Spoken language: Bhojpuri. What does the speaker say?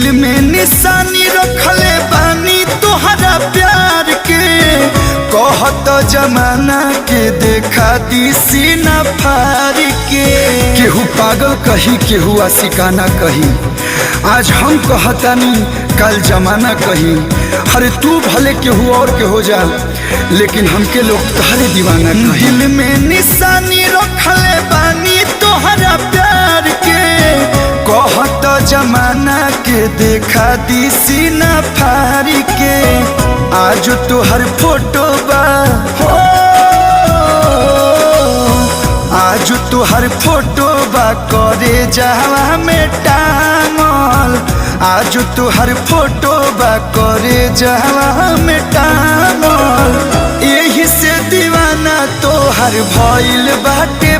दिल में निशानी रखले बानी तोहरा प्यार के। कहत जमाना के देखा दी सीना फाड़ के। केहू पागल कही केहू आशिकाना कही, आज हम कहतानी कल जमाना कही। अरे तू भले केहू और के हो जा, लेकिन हमके लोग तोहरे दीवाना कही। दिल में निशानी रखले बानी तोहरा प्यार के। कहत जमाना के देखा दी सीना फाड़ के। आज तोहर फोटो बा हो, आज तोहर फोटो बा करे जावा में टांगल। आज तोहर फोटो बा करे जावा में टांगल। यही से दीवाना तोहर भइल बाटे।